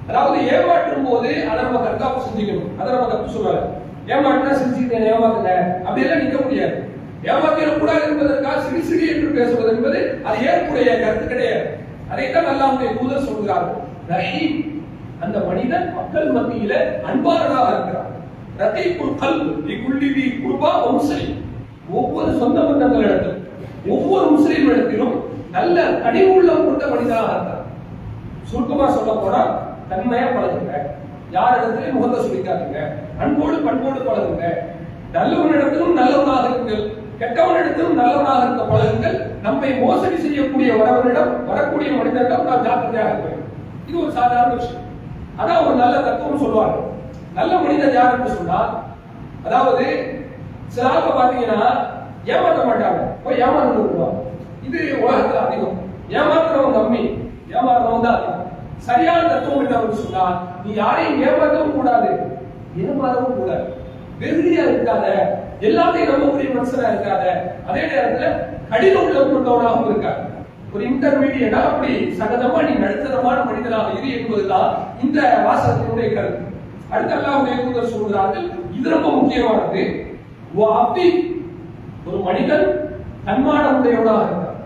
அதாவது ஏமாற்றும் போது அதை நம்ம கரெக்டாக செஞ்சுக்கணும். அதை நம்ம கற்று சொல்லுவாங்க. ஏமாற்றினா செஞ்சுக்கிட்டேன், ஏமாத்துங்க அப்படியெல்லாம் நிற்க முடியாது. ஏமாத்திடக்கூடாது என்பதற்காக சிறு சிறு என்று பேசுவது என்பது அது ஏற்புடைய கருத்து கிடையாது. அதைத்தான் அல்லாஹ்வுடைய தூதர் சொல்கிறார்கள். ரஹீம், அந்த மனிதன் மக்கள் மத்தியில அன்பாளராக இருக்கிறார். ரகீபுல் கல்ப் லிகுல்லி குர்பா வ முஸ்லிம், ஒவ்வொரு சொந்த பந்தங்களிடத்திலும் ஒவ்வொரு முஸ்லிம் இடத்திலும் நல்ல கனிவுள்ளம் கொண்ட மனிதனாக இருக்கிறார். சுருக்கமா சொல்ல போனா தன்மையா பழகுங்க, யார் இடத்திலும் முகத்தை சுழிக்காதீங்க, அன்போடு பண்போடு பழகுங்க, நல்லவனிடத்திலும் நல்லவனாக இருங்கள், கெட்டவனிடத்திலும் நல்லவனாக இருக்க பழகுங்கள். நம்மை மோசடி செய்யக்கூடிய வரக்கூடிய மனிதரிடம் நாம் ஜாக்கிரதையாக இருப்பேன். இது ஒரு சாதாரண விஷயம். அதான் ஒரு நல்ல தத்துவம் சொல்லுவாங்க. நல்ல மனிதன் யார் என்று சொன்னால், அதாவது சில ஆட்கள் பாத்தீங்கன்னா ஏமாற்ற மாட்டாங்க, போய் ஏமாந்து விடுவாங்க. இது உலகத்துல அதிகம். ஏமாத்துறவங்க கம்மி, ஏமாத்துறவங்க தான் அதிகம். சரியான தத்துவம் என்னன்னு சொன்னால், நீ யாரையும் ஏமாற்றவும் கூடாது, ஏமாறவும் கூடாது. வெகுளியா இருக்காத, எல்லாத்தையும் நம்பக்கூடிய மனுஷனா இருக்காத, அதே நேரத்துல கடின உள்ளம் கொண்டவனாகவும் இருக்காது. ஒரு இன்டர்மீடியட்டா அப்படி சகஜமா நீ நடுத்தரமான மனிதனாக இரு என்பதுதான் இந்த வாசகத்தினுடைய கருத்து. அடுத்த அல்லாஹ்வுடைய தூதர் சொல்கிறார்கள், இது ரொம்ப முக்கியமானது. ஒரு மனிதன் தன்மானம் உடையவனாக இருக்கிறார்.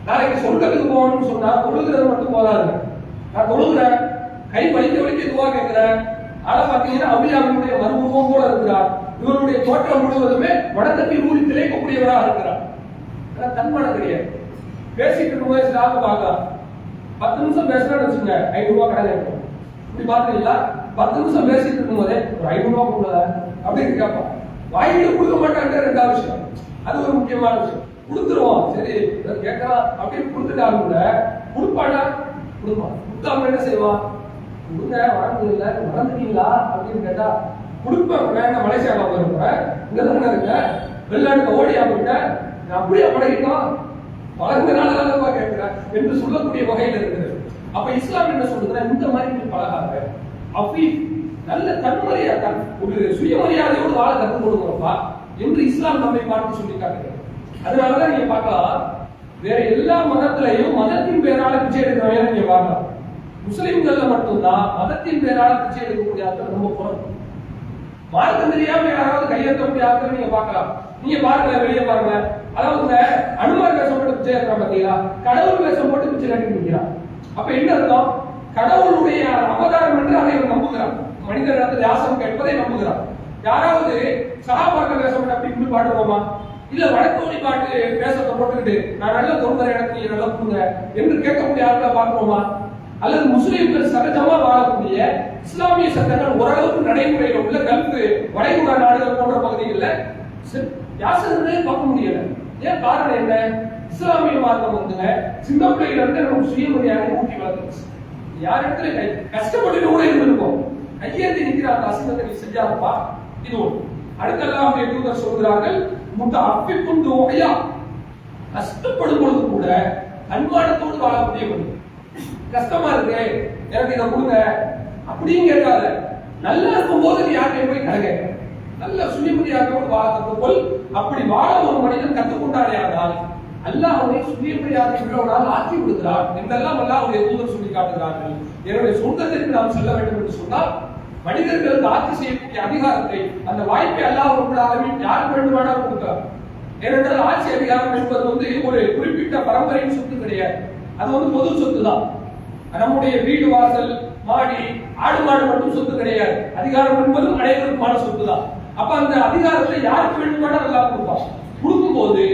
நாளைக்கு சொர்க்கத்துக்கு போகணும்னு சொன்னா தொழுகிறது மட்டும் போதாது. நான் தொழுகிறேன், கை வலிக்க துவா கேட்கிறேன். ஆனா பாத்தீங்கன்னா அபியாவினுடைய மறுமுகம் போல இருக்கிறார். இவருடைய தோற்றம் முழுவதுமே வடத்தட்டி ஊறி திளைக்கக்கூடியவராக இருக்கிறார். தன்மானம் கிடையாது. பேசிட்டு இருக்கும்போது சிலாக பார்க்கலாம். 10 நிமிஷம் பேசுறேன்னு வச்சுங்க, 500 ரூபாய் கடை இருக்கும். இப்படி பாத்தீங்களா? 10 நிமிஷம் பேசிட்டு இருக்கும் போதே ஒரு 500 ரூபாய் கொடுக்கல அப்படின்னு கேட்பான். வாங்கிட்டு கொடுக்க மாட்டான்ற 2வது விஷயம். அது ஒரு முக்கியமான விஷயம். கொடுத்துருவோம், சரி கேட்கலாம் அப்படின்னு கொடுத்துட்டாலும் கூட கொடுப்பாடா, கொடுப்பான். கொடுத்தாம என்ன செய்வான்? கொடுங்க, வாங்குறீங்களா, மறந்துட்டீங்களா அப்படின்னு கேட்டா கொடுப்பேன். வேண்டாம், மலேசியாவில் போயிருப்பேன், இங்க தானே இருக்க, வெளிநாட்டுல ஓடியா போயிட்டேன், நான் அப்படியே பழகிட்டோம், பழகுனால கேட்கிறேன் என்று சொல்லக்கூடிய வகையில் இருக்கிறது. அப்ப இஸ்லாம் என்ன சொல்லுதுன்னா, இந்த மாதிரி நீ பழகாத, அப்படி நல்ல தன்மரியாதை, ஒரு சுயமரியாதையோடு வாழ கற்றுக் கொடுக்கிறப்பா என்று இஸ்லாம் நம்மை பார்த்து சொல்லி காட்டுகிறது. அதனாலதான் நீங்க பார்க்கலாம், வேற எல்லா மதத்திலையும் மதத்தின் பேரால பிச்சை எடுக்கிறவங்க நீங்க பார்க்கலாம். முஸ்லிம்கள்ல மட்டும்தான் மதத்தின் பேரால பிச்சை எடுக்கக்கூடிய ஆட்கள் ரொம்ப குறைவு. மார்க்கம் தெரியாம யாராவது கையெழுத்தக்கூடிய ஆட்கள் நீங்க பார்க்கலாம். நீங்க பாருங்க, வெளியே பாருங்க. அதாவது அனுமார் வேஷம் போட்டு பிச்சை எடுக்கிற பார்த்தீங்களா, கடவுள் வேஷம் போட்டு பிச்சை கட்டி நிற்கிறான். அப்ப என்ன அர்த்தம்? கடவுளுடைய அவதாரம் என்று அதை நம்புகிறான். மனிதனிடத்தில் யாசம் கேட்பதை நம்புகிறான். யாராவது சகாபாக்கள் வேஷம் அப்படி இப்படி பாடுறோமா? இல்ல வடக்கு பாட்டு பேசத்தை போட்டுக்கிட்டு நான் நல்ல தொண்டரை இடத்துல நல்லா கொடுங்க என்று கேட்கக்கூடிய ஆட்களை பார்க்கிறோமா? அல்லது முஸ்லிம்கள் சகஜமா வாழக்கூடிய இஸ்லாமிய சட்டங்கள் ஓரளவுக்கு நடைமுறையில் உள்ள கல்ஃப் வளைகுடா நாடுகள் போன்ற பகுதிகளில் யாசகர்களே பார்க்க முடியல. ஏன் காரணம் என்ன? இஸ்லாமிய மார்க்கம் வந்துங்க சின்ன பிள்ளைகள் வந்து நமக்கு சுயமரியாதை ஊட்டி வளர்த்துச்சு. யார் இடத்துல கஷ்டப்பட்டு கூட இருந்திருக்கும், கையேந்தி நிற்கிற அந்த அசிங்கத்தை நீ செஞ்சாருப்பா. இது ஒன்று. அடுத்தெல்லாம் தூதர் சொல்கிறார்கள், முத்த அப்பி கொண்டு ஓகையா, கஷ்டப்படும் பொழுது கூட அன்பானத்தோடு வாழக்கூடிய ஒன்று. கஷ்டமா இருக்கு எனக்கு இதை கொடுங்க அப்படின்னு கேட்காத, நல்லா இருக்கும் போது நீ யார்கிட்ட போய் கடை கேட்க, நல்ல சுயமரியாதையோடு வாழறது போல் அப்படி வாழ ஒரு மனிதன் கற்றுக்கொண்டாரே ஆனால் அல்லாஹ் அவனை சுயமரியாதை உள்ளவனால் ஆக்கி விடுகிறார் என்றெல்லாம் அல்லாஹ்வுடைய தூதர் சொல்லி காட்டுகிறார்கள். என்னுடைய சொந்தத்திற்கு நாம் செல்ல வேண்டும் என்று சொன்னால் மனிதர்களுக்கு ஆட்சி செய்யக்கூடிய அதிகாரத்தை, அந்த வாய்ப்பை அல்லாஹ் ரப்பல் ஆலமீன் யாருக்கு வேண்டுமானாலும் கொடுக்கிறார். ஏனென்றால் ஆட்சி அதிகாரம் என்பது வந்து ஒரு குறிப்பிட்ட பரம்பரையின் சொத்து கிடையாது, அது பொது சொத்து தான். நம்முடைய வீடு வாசல் மாடி ஆடு மாடு மட்டும் சொத்து கிடையாது, அதிகாரம் என்பதும் அனைவருக்குமான சொத்து தான். அப்ப அந்த அதிகாரத்தை யாருக்கு வேண்டுமானாலும் அல்லாஹ் கொடுப்பான். கொடுக்கும் போது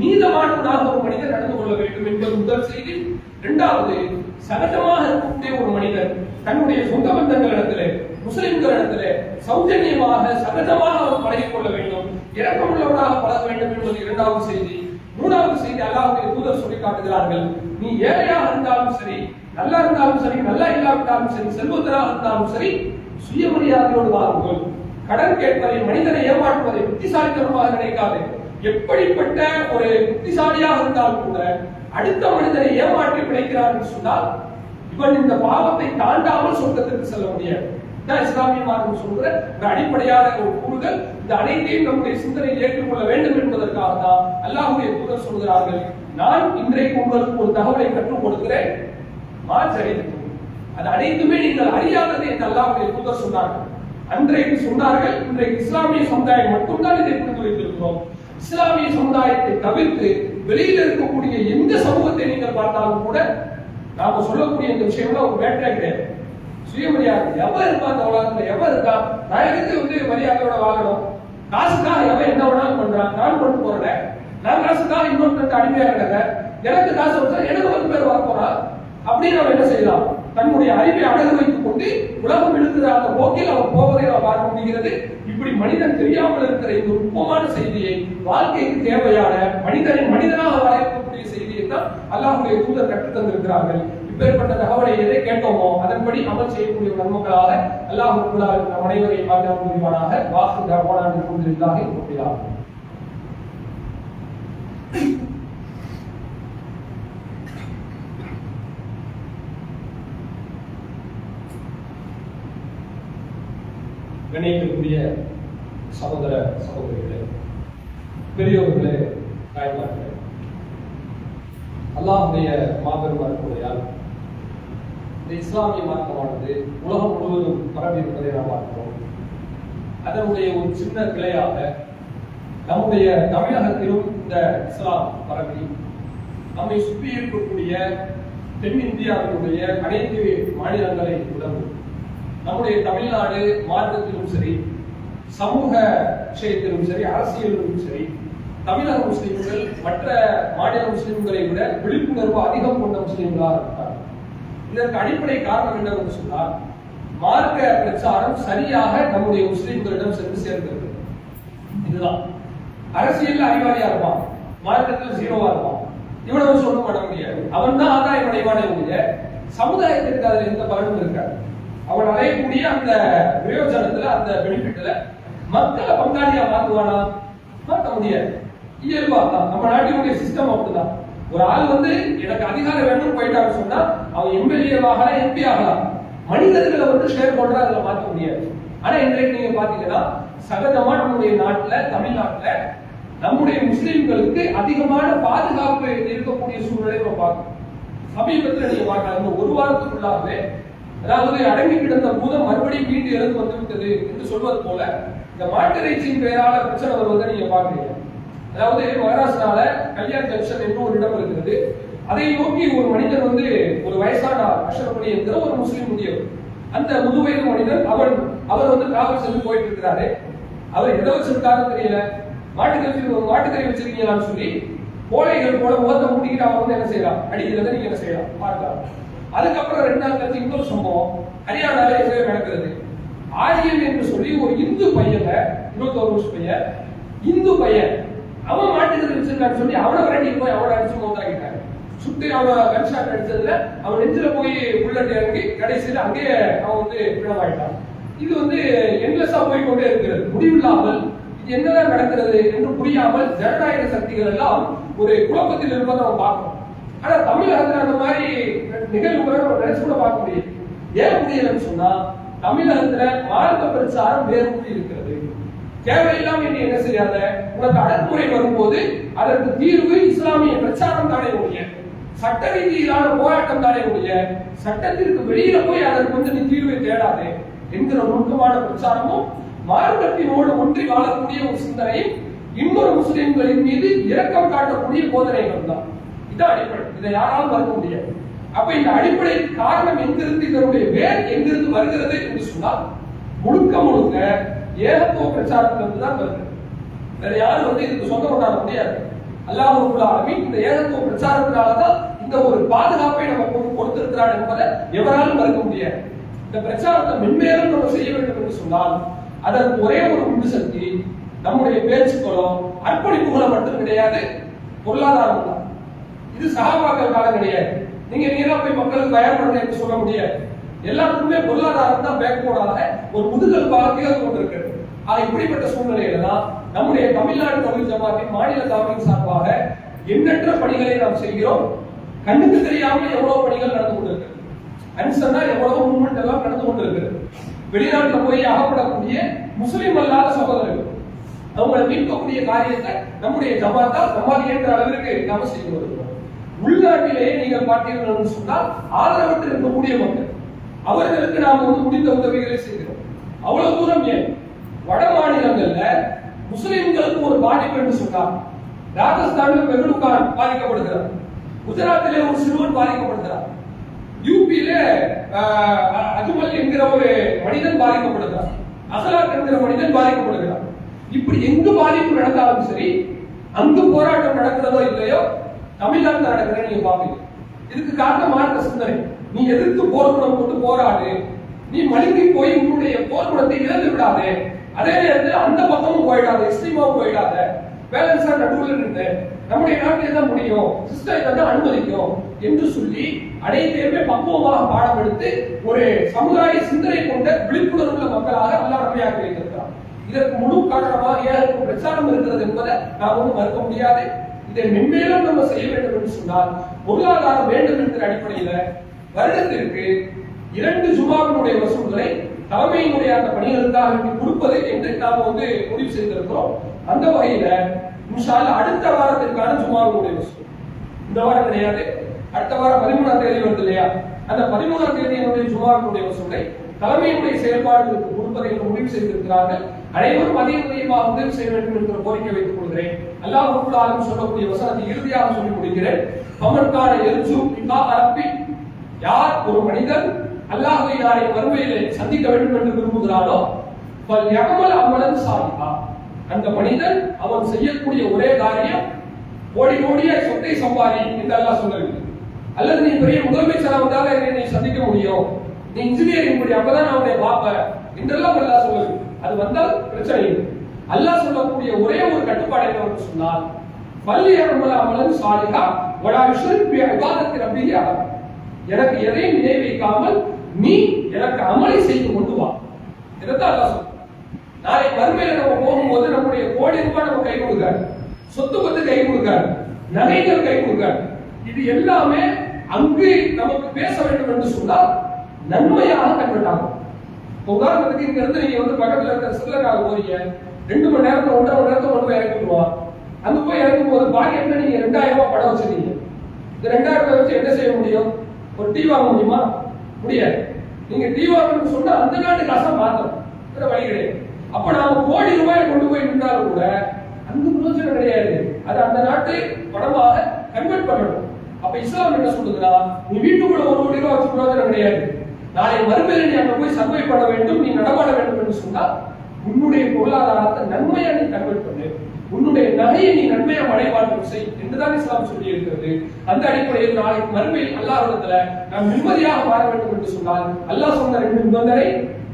நீதமானவனாக ஒரு மனிதன் நடந்து கொள்ள வேண்டும் என்பது முதல் செய்தி. இரண்டாவது, சகஜமாக இருக்கக்கூடிய ஒரு மனிதன் தன்னுடைய சொந்த பந்தங்களிடத்திலே முஸ்லிம்களிடத்திலே சௌஜன்யமாக சகஜமாக அவர் பழகிக் கொள்ள வேண்டும், இரக்கமுள்ளவராக பழக வேண்டும் என்பது இரண்டாவது செய்தி. மூணாவது செய்தி, அல்லாஹ்வுடைய தூதர் சொல்லி காட்டுகிறார்கள், நீ ஏழையாக இருந்தாலும் சரி, நல்லா இருந்தாலும் சரி, நல்லா இல்லாவிட்டாலும் சரி, செல்வந்தராக இருந்தாலும் சரி, சுயமரியாதையோடு வாருங்கள். கடன் கேட்பதை, மனிதனை ஏமாற்றுவதை புத்திசாலித்தனமாக நினைக்காது. எப்படிப்பட்ட ஒரு புத்திசாலியாக இருந்தாலும் கூட அடுத்த மனிதனை ஏமாற்றி பிழைக்கிறார் என்று சொன்னால் இவன் இந்த பாவத்தை தாண்டாமல் சொர்க்கத்திற்கு செல்ல முடியாது. இஸ்லாமிய மார்க்கம் சொல்கிற ஒரு அடிப்படையான ஒரு கூறுகள். இந்த அனைத்தையும் நம்முடைய சிந்தனையில் ஏற்றுக்கொள்ள வேண்டும் என்பதற்காக தான் அல்லாஹ்வுடைய தூதர் சொல்கிறார்கள், நான் இன்றைக்கு உங்களுக்கு ஒரு தகவலை கற்றுக் கொடுக்கிறேன், அது அனைத்துமே நீங்கள் அறியாதது என்று அல்லாஹ்வுடைய தூதர் சொன்னார்கள். அன்றைக்கு சொன்னார்கள், இன்றைக்கு இஸ்லாமிய சமுதாயம் மட்டும்தான் இதை புரிந்து வைத்திருக்கிறோம். இஸ்லாமிய சமுதாயத்தை தவிர்த்து வெளியில் இருக்கக்கூடிய எந்த சமூகத்தை நீங்கள் பார்த்தாலும் கூட நாம சொல்லக்கூடிய இந்த விஷயம்ல ஒரு வேட்டை கிடையாது. சுயமரியாதை எவன் இருக்கா அந்த உலகத்துல, எவன் இருக்கா நான் எதுக்கு மரியாதையோட வாழணும், காசுக்காக எவன் என்ன வேணாலும் பண்றான், நான் கொண்டு போறேன், நான் காசுக்காக இன்னொருத்தருக்கு அடிமையா இருக்கிறேன், எனக்கு காசு வச்சா எனக்கு பேர் வர போறா அப்படின்னு அவன் என்ன செய்யலாம், தன்னுடைய அறிவை அடகு வைத்துக் கொண்டு உலகம் இழுக்கிற அந்த போக்கில் அவர் போவதை அவர் பார்க்க முடிகிறது. இப்படி மனிதன் தெரியாமல் இருக்கிற இந்த நுட்பமான செய்தியை, வாழ்க்கைக்கு தேவையான மனிதனாக வரையக்கூடிய செய்தியை தான் அல்லாஹ்வுடைய தூதர் கற்றுத் தந்திருக்கிறார்கள். இப்பேற்பட்ட தகவலை எதை கேட்டோமோ அதன்படி அமல் செய்யக்கூடிய நன்மக்களாக அல்லாஹ் ரப்பல் ஆலமீன் நம் அனைவரையும் பாதுகாப்பு புரிவானாக. வாஹு தஅவானா அல்ஹம்துலில்லாஹி ரப்பில் ஆலமீன். கணியத்திற்குரிய சகோதர சகோதரிகளே, பெரியோர்களே, தாய்மார்களே, அல்லாஹ்வுடைய மாபெரும் அருளால் இந்த இஸ்லாமிய மார்க்கமானது உலகம் முழுவதும் பரவி இருப்பதை நாம் பார்க்கிறோம். அதனுடைய ஒரு சின்ன கிளையாக நம்முடைய தமிழகத்திலும் இந்த இஸ்லாம் பரவி நம்மை சுற்றி இருக்கக்கூடிய தென்னிந்தியாவினுடைய அனைத்து மாநிலங்களை உணவு நம்முடைய தமிழ்நாடு மார்க்கத்திலும் சரி, சமூக விஷயத்திலும் சரி, அரசியலிலும் சரி, தமிழக முஸ்லிம்கள் மற்ற மாநில முஸ்லிம்களை விட விழிப்புணர்வு அதிகம் கொண்ட முஸ்லிம்களாக இருக்கிறார். இதற்கு அடிப்படை காரணம் என்னவென்று சொன்னால், மார்க்க பிரச்சாரம் சரியாக நம்முடைய முஸ்லிம்களிடம் சென்று சேர்ந்திருக்கு. இதுதான். அரசியல் அறிவாளியா இருப்பான், மார்க்கத்தில் ஜீரோவா இருப்பான், இவ்வளவு சொல்ல பண்ண முடியாது, அவன் தான் ஆதாயம் அடைவானே ஒழிய சமுதாயத்திற்கு அதில் எந்த பலனும் இருக்காது. அவன் அடையக்கூடிய அந்த பிரயோஜனத்துல, அந்த பெனிஃபிட்ல மக்களை பங்காளியா மாற்றுவானா? மாற்ற முடியாது. இயல்பா தான் நம்ம நாட்டினுடைய சிஸ்டம் அப்படிதான். ஒரு ஆள் எனக்கு அதிகாரம் வேணும்னு போயிட்டான்னு சொன்னா அவன் எம்எல்ஏ ஆகலாம், எம்பி ஆகலாம். மனிதர்களை ஷேர் ஹோல்டரா அதுல மாற்ற முடியாது. ஆனா இன்றைக்கு நீங்க பாத்தீங்கன்னா சகஜமா நம்முடைய நாட்டுல, தமிழ்நாட்டுல நம்முடைய முஸ்லிம்களுக்கு அதிகமான பாதுகாப்பு இருக்கக்கூடிய சூழ்நிலை நம்ம பார்க்கணும். சமீபத்தில் நீங்க பார்க்கலாம், இந்த ஒரு வாரத்துக்குள்ளாகவே, அதாவது அடங்கி கிடந்த பூதம் மறுபடியும் மீண்டு எழுந்து வந்து விட்டது என்று சொல்வது போல இந்த மாட்டிறைச்சியின் பெயரால பிரச்சனை வருவதை நீங்க பாக்குறீங்க. அதாவது மகாராஷ்டிரால கல்யாண் ஜங்ஷன் என்று ஒரு இடம் இருக்கிறது. அதை நோக்கி ஒரு மனிதன் ஒரு வயசான அஷ்ரப் அலி என்கிற ஒரு முஸ்லிம் முதியவர், அந்த முதுவயது மனிதன் அவர் காவல் சென்று போயிட்டு இருக்கிறாரு. அவர் எதை வச்சிருக்காரு தெரியல, மாட்டுக்கறி வச்சிருக்கீங்களான்னு சொல்லி கோழைகள் போல முகத்தை மூடிக்கிட்டு அவன் வந்து என்ன செய்யலாம், அடிக்கிறத நீங்க என்ன செய்யலாம் பார்க்கலாம். அதுக்கப்புறம் 2 நாள் கழிச்சு இன்னொரு சம்பவம் ஹரியானால நடக்கிறது. ஆரியன் என்று சொல்லி ஒரு இந்து பையன், 21 வருஷம் பையன், இந்து பையன், அவன் மாட்டுக்கறி வச்சிருக்கான்னு சொல்லி அவனை விரட்டி போய் அவனை அடிச்சு மௌத்தாக்கிட்டாங்க. சுட்டு அவன் கன்ஷாட் அடிச்சதுல அவன் நெஞ்சில போய் புல்லட் இறங்கி கடைசியில் அங்கேயே அவன் வந்து பிணமாயிட்டான். இது வந்து என்லெஸ்ஸா போய்கொண்டே இருக்கிறது, முடிவில்லாமல். இது என்னதான் நடக்கிறது என்று புரியாமல் ஜனநாயக சக்திகள் எல்லாம் ஒரு குழப்பத்தில் இருப்பதை நம்ம பார்க்கணும். ஆனா தமிழகத்துல அந்த மாதிரி நிகழ்வுகளை நம்ம நினைச்சு கூட பார்க்க முடியும். ஏன் முடியலன்னு சொன்னா தமிழகத்துல மார்க்க பிரச்சாரம் வேறுபட்டு இருக்கிறது. தேவையில்லாம என்ன செய்யாத, உனக்கு அடக்குமுறை வரும்போது அதற்கு தீர்வு இஸ்லாமிய பிரச்சாரம் தானே முடிய, சட்ட ரீதியிலான போராட்டம் தானே முடிய, சட்டத்திற்கு வெளியில போய் அதற்கு வந்து நீ தீர்வை தேடாதே என்கிற நுட்பமான பிரச்சாரமும் மார்க்கத்தினோடு ஒன்றி வாழக்கூடிய ஒரு சிந்தனையும் இன்னொரு முஸ்லிம்களின் மீது இரக்கம் காட்டக்கூடிய போதனைகள் தான். இதான் அடிப்படை, இதை யாராலும் மறுக்க முடியாது. அப்ப இந்த அடிப்படை காரணம் எங்கிருந்து, இதனுடைய வேர் எங்கிருந்து வருகிறது என்று சொன்னால் முழுக்க முழுக்க ஏகத்துவ பிரச்சாரத்திலிருந்து தான் வருது. வேற யாரும் வந்து இதுக்கு சொந்தம் கொண்டாட முடியாது. அல்லாஹ் ரப்பல் ஆலமீன் இந்த ஏகத்துவ பிரச்சாரத்தினாலதான் இந்த ஒரு பாதுகாப்பை நம்ம கொடுத்திருக்கிறார் என்பதை எவராலும் மறுக்க முடியாது. இந்த பிரச்சாரத்தை மென்மேலும் நம்ம செய்ய வேண்டும் என்று சொன்னால் அதற்கு ஒரே ஒரு உந்து சக்தி நம்முடைய பேச்சுக்களோ அர்ப்பணிப்புகளோ மட்டும் கிடையாது, பொருளாதாரம் தான். இது சகாபாக்கள் காலம் கிடையாது. நீங்க நேரா போய் மக்களுக்கு தயார் பண்ண என்று சொல்ல முடியாது. எல்லாத்துக்குமே பொருளாதாரம் தான் பேக் போனால ஒரு முதுகல் பாகத்தில் கொண்டிருக்கிறது. இப்படிப்பட்ட சூழ்நிலையில தான் நம்முடைய தமிழ்நாடு தமிழ் ஜமாத்தின் மாநில தலைமையின் சார்பாக எண்ணற்ற பணிகளை நாம் செய்கிறோம். கண்ணுக்கு தெரியாமல் எவ்வளவு பணிகள் நடந்து கொண்டிருக்கிறது, அன்சன்னா எவ்வளவு மூவ்மெண்ட் எல்லாம் நடந்து கொண்டிருக்கிறது. வெளிநாட்டுல போய் அகப்படக்கூடிய முஸ்லிம் அல்லாத சகோதரர்கள் அவங்களை மீட்கக்கூடிய காரியத்தை நம்முடைய ஜமாத் என்ற அளவிற்கு நாம செய்து வருகிறோம். உள்நாட்டிலேயே நீங்கள் பார்த்தீர்கள் சொன்னால் ஆதரவற்று இருக்கக்கூடிய மக்கள், அவர்களுக்கு நாம் வந்து முடிந்த உதவிகளை செய்கிறோம். அவ்வளவு தூரம் ஏன் வட மாநிலங்கள்ல முஸ்லிம்களுக்கு ஒரு பாதிப்பு என்று சொன்னார். ராஜஸ்தானில் பெருலுக்கான் பாதிக்கப்படுகிறார், குஜராத்திலே ஒரு சிறுவன் பாதிக்கப்படுகிறார், யூபியில அஜ்மல் என்கிற ஒரு மனிதன் பாதிக்கப்படுகிறார், அகலாக் என்கிற மனிதன் பாதிக்கப்படுகிறார். இப்படி எங்கு பாதிப்பு நடந்தாலும் சரி, அங்கு போராட்டம் நடக்கிறதோ இல்லையோ தமிழ்நாட்டில் நடக்கிற நீங்க பாப்பீங்க. இதுக்கு காரணம் மார்க்க சிந்தனை. நீ எதிர்த்து போர்க்குணம் கொண்டு போராடு, நீ மழுங்கி போய் உன்னுடைய போர்க்குணத்தை இழந்து விடாதே, அதே நேரத்தில் அந்த பக்கமும் போயிடாத, எக்ஸ்ட்ரீமாவும் போயிடாத, பேலன்ஸா நடுவில் இருந்து நம்முடைய நாட்டிலே தான் முடியும், சிஸ்டம் தான் அனுமதிக்கும் என்று சொல்லி அனைத்தையுமே பக்குவமாக பாடம் எடுத்து ஒரு சமுதாய சிந்தனை கொண்ட விழிப்புணர்வுள்ள மக்களாக அல்லாஹ் நம்மை ஆக்கி வைத்திருக்கிறார். இதற்கு முழு காரணமாக ஏன் பிரச்சாரம் இருக்கிறது என்பதை நாம் வந்து மறுக்க முடியாது. இதை மென்மேலும் நம்ம செய்ய வேண்டும் என்று சொன்னால் பொருளாதாரம் வேண்டும் என்கிற அடிப்படையில வருடத்திற்கு 2 ஜுமாவினுடைய வசூல்களை தலைமையினுடைய அந்த பணிகளுக்காக கொடுப்பது என்று நாம் வந்து முடிவு செய்திருக்கிறோம். அந்த வகையில இன்ஷா அல்லாஹ் அடுத்த வாரத்திற்கான ஜுமாவினுடைய வசூல் இந்த வாரம் கிடையாது, அடுத்த வாரம் 13ஆம் தேதி வருது இல்லையா, அந்த 13ஆம் தேதியினுடைய ஜுமாவினுடைய வசூலை தலைமையினுடைய செயல்பாடுகளுக்கு கொடுப்பதை முடிவு செய்திருக்கிறார்கள். அனைவரும் அதிகமாக உதவி செய்ய வேண்டும் என்ற கோரிக்கை வைத்துக் கொள்கிறேன். அல்லாஹ் ரப்பல் ஆலமீன் சொல்லக்கூடிய வசனத்தை இறுதியாக சொல்லி முடிக்கிறேன். பமன்கான எர்ஜு பிகா அரப்பி, யார் ஒரு மனிதன் அல்லாஹ்வை நாளை மறுமையிலே சந்திக்க வேண்டும் என்று விரும்புகிறானோ பல் யஅமல் அமலன் சாலிஹா, அந்த மனிதன் அவன் செய்யக்கூடிய ஒரே காரியம் கோடி கோடியாய் சொத்தை சம்பாதி என்று அல்லாஹ் சொல்லவில்லை. அல்லது நீ பெரிய முதலமைச்சராக வந்தால் என்னை நீ சந்திக்க முடியும், நீ இன்ஜினியரிங் படி அப்பதான் அவனை பார்ப்ப என்றெல்லாம் அல்லாஹ் சொல்லவில்லை. அது வந்தால் பிரச்சனை இல்லை. அல்லாஹ் சொல்லக்கூடிய ஒரே ஒரு கட்டுப்பாடு என்னவென்று சொன்னால் பல் யஅமல் அமலன் சாலிஹா வலா யுஷ்ரிக் பி இபாதத்தி ரப்பிஹி அஹத், எனக்கு எதையும் நினை வைக்காமல் நீ எனக்கு அமலை செய்து கொண்டு வா. இதைத்தான் அல்லாஹ் சொல்றான். நாளை மறுமையில நம்ம போகும்போது நம்முடைய கோடி ரூபாய் நம்ம கை கொடுக்காது, சொத்து பத்து கை கொடுக்காது, நகைகள் கை கொடுக்காது. இது எல்லாமே அங்கு நமக்கு பேச வேண்டும் என்று சொன்னால் நன்மையாக கன்வெர்ட் ஆகும். உதாரணத்துக்கு இங்க இருந்து நீங்க வந்து பக்கத்துல இருக்கிற சில்லக்காக போறீங்க, 2 மணி நேரத்துல 1.5 மணி நேரத்துல கொண்டு போய் இறக்கிடுவான். அங்க போய் இறக்கும் போது பாக்கெட்ல நீங்க 2000 ரூபாய் படம் வச்சிருக்கீங்க. இந்த 2000 ரூபாய் வச்சு என்ன செய்ய முடியும்? ஒரு டீ வாங்க முடியுமா? முடியாது. நீங்க டீ வாங்கணும்னு சொன்னா அந்த நாட்டு காசை மாத்தணும், வேற வழி கிடையாது. அப்ப நாம கோடி ரூபாயை கொண்டு போய் நின்றாலும் கூட அந்த பிரயோஜனம் கிடையாது. அது அந்த நாட்டு பணமாக கன்வெர்ட் பண்ணணும். அப்ப இஸ்லாம் என்ன சொல்லுதுன்னா, நீ வீட்டுக்குள்ள 1 கோடி ரூபாய் வச்சு பிரயோஜனம் கிடையாது. நாளை மறுமையில நீ அங்க போய் சர்வை பண்ண வேண்டும், நீ நடமாட வேண்டும் என்று சொன்னா உன்னுடைய பொருளாதாரத்தை நன்மையா நீ கன்வெர்ட் பண்ணு. உன்னுடைய நகையை நீ நன்மையா மடைமாற்றம் செய் என்றுதான் இஸ்லாம் சொல்லி இருக்கிறது. அந்த அடிப்படையில் நாளைக்கு மறுமையில் அல்லாஹ்விடத்துல நாம் நிம்மதியாக வாழ வேண்டும் என்று சொன்னால் அல்லாஹ் சொன்ன 2 நிபந்தனை,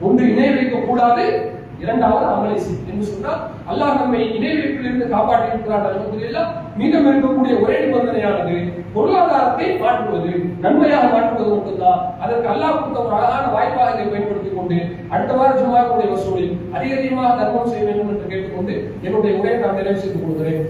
ஒன்று இணை வைக்க கூடாது, இரண்டாவது அமலை செய் என்று சொன்னால் அல்லாஹ் நம்மை இணை வைப்பிலிருந்து காப்பாற்றி இருக்கிறார். அல்ஹம்துலில்லாஹ். மீதம் இருக்கக்கூடிய ஒரே நிபந்தனையானது பொருளாதாரத்தை மாற்றுவது, நன்மையாக மாற்றுவது மட்டும்தான். அதற்கு அல்லாஹ் கொடுத்த ஒரு அழகான வாய்ப்பாக இதை பயன்படுத்திக் கொண்டு அடுத்த வார ஜும்மாவுடைய வசூலில் அதிகமாக தர்மம் செய்ய வேண்டும் என்று கேட்டுக்கொண்டு என்னுடைய உரையை நான் நிறைவு செய்து கொள்கிறேன்.